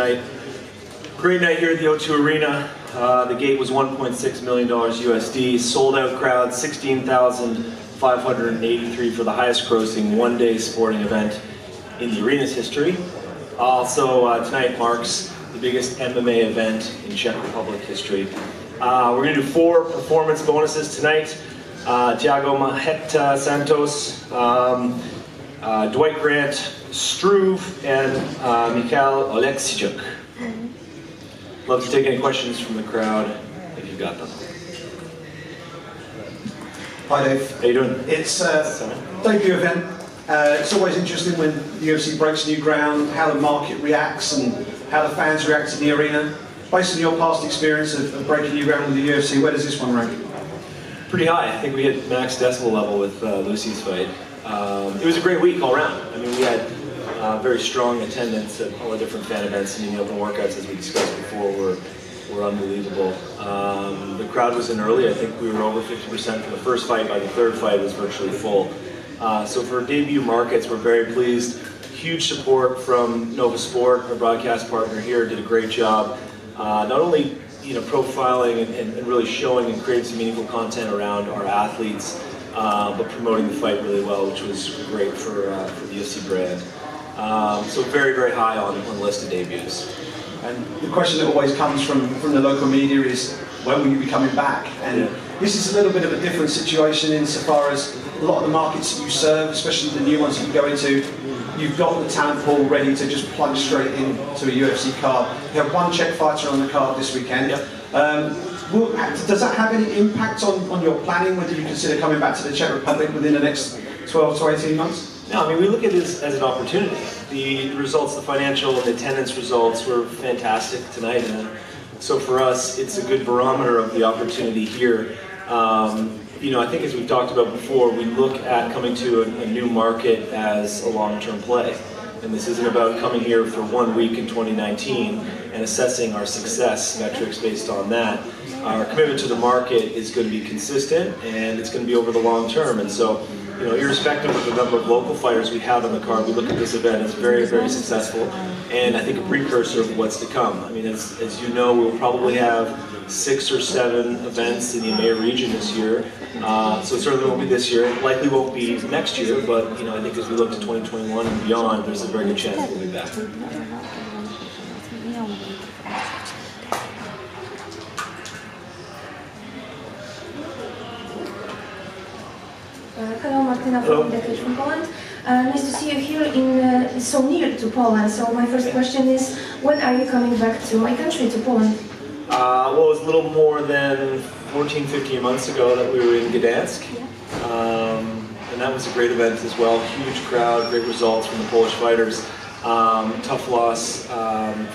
tonight. Great night here at the O2 Arena. The gate was $1.6 million USD. Sold out crowd, 16,583 for the highest grossing one-day sporting event in the arena's history. Also, tonight marks the biggest MMA event in Czech Republic history. We're going to do 4 performance bonuses tonight. Thiago Maheta Santos, Dwight Grant, Struve, and Mikhail Oleksichuk. Love to take any questions from the crowd if you've got them. Hi Dave. How you doing? It's a debut event. It's always interesting when the UFC breaks new ground, how the market reacts and how the fans react to the arena. Based on your past experience of breaking new ground with the UFC, where does this one rank? Pretty high. I think we hit max decibel level with Lucy's fight. It was a great week all around. I mean, we had very strong attendance at all the different fan events, and the open workouts, as we discussed before, were unbelievable. The crowd was in early. I think we were over 50% for the first fight. By the third fight, it was virtually full. So for debut markets, we're very pleased. Huge support from Nova Sport, our broadcast partner here, did a great job. Not only profiling and really showing and creating some meaningful content around our athletes, but promoting the fight really well, which was great for the UFC brand. So very, very high on the list of debuts. And the question that always comes from the local media is, when will you be coming back? And this is a little bit of a different situation insofar as a lot of the markets that you serve, especially the new ones that you go into, you've got the talent pool ready to just plunge straight into a UFC card. You have one Czech fighter on the card this weekend. Yep. Does that have any impact on your planning, whether you consider coming back to the Czech Republic within the next 12 to 18 months? No, I mean, we look at this as an opportunity. The results, the financial and attendance results were fantastic tonight. And so for us, it's a good barometer of the opportunity here. I think as we've talked about before, we look at coming to a new market as a long-term play. And this isn't about coming here for 1 week in 2019 and assessing our success metrics based on that. Our commitment to the market is going to be consistent, and it's going to be over the long term. And so, irrespective of the number of local fighters we have on the card, we look at this event as very, very successful, and I think a precursor of what's to come. I mean, as you know, we'll probably have 6 or 7 events in the EMEA region this year. So it certainly won't be this year. It likely won't be next year, but I think as we look to 2021 and beyond, there's a very good chance we'll be back. Hello, Martina from InTheCage from Poland. Nice to see you here so near to Poland. So my first question is, when are you coming back to my country, to Poland? Well, it was a little more than 14, 15 months ago that we were in Gdansk. And that was a great event as well. Huge crowd, great results from the Polish fighters. Tough loss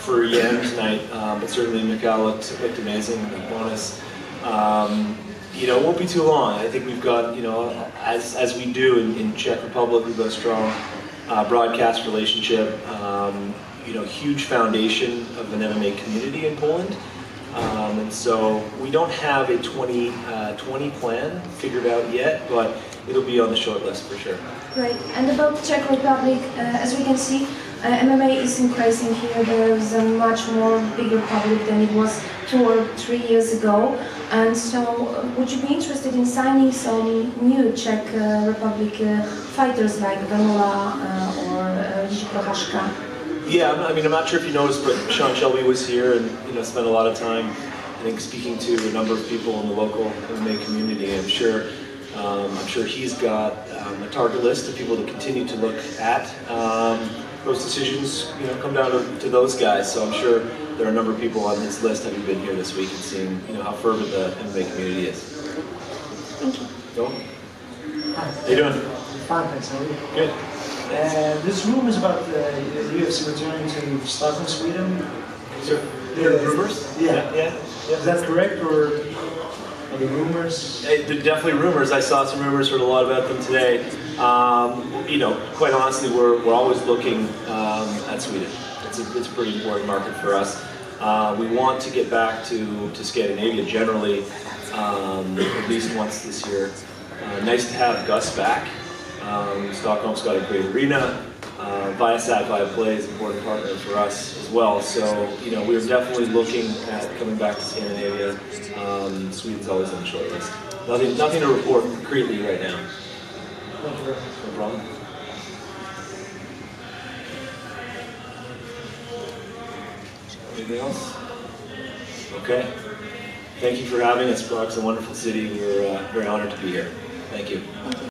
for Jan tonight, but certainly Mikhail looked amazing in the bonus. It won't be too long. I think we've got, as we do in Czech Republic, we've got a strong broadcast relationship, huge foundation of an MMA community in Poland. And so we don't have a 2020 plan figured out yet, but it'll be on the short list for sure. Great. And about Czech Republic, as we can see, MMA is increasing here. There is a much more bigger public than it was 2 or 3 years ago. And so, would you be interested in signing some new Czech Republic fighters like Venula or Procházka? Yeah, I mean, I'm not sure if you noticed, but Sean Shelby was here and spent a lot of time, I think, speaking to a number of people in the local MMA community. I'm sure he's got a target list of people to continue to look at. Those decisions, come down to those guys. So I'm sure there are a number of people on this list having been here this week and seeing, how fervent the MMA community is. Thank you. Go. Hi. How you doing? Fine, thanks. How are you? Good. There's rumors about the UFC returning to start in Sweden. There are rumors? Yeah. Is that correct, or are there rumors? They're definitely rumors. I saw some rumors, heard a lot about them today. Quite honestly, we're always looking at Sweden. It's a pretty important market for us. We want to get back to Scandinavia generally, at least once this year. Nice to have Gus back. Stockholm's got a great arena. Viasat, Viaplay is an important partner for us as well. So, you know, we're definitely looking at coming back to Scandinavia. Sweden's always on the short list. Nothing to report concretely right now. Thank you very much. No problem. Anything else? Okay. Thank you for having us. Prague's a wonderful city. We're very honored to be here. Thank you. Thank you.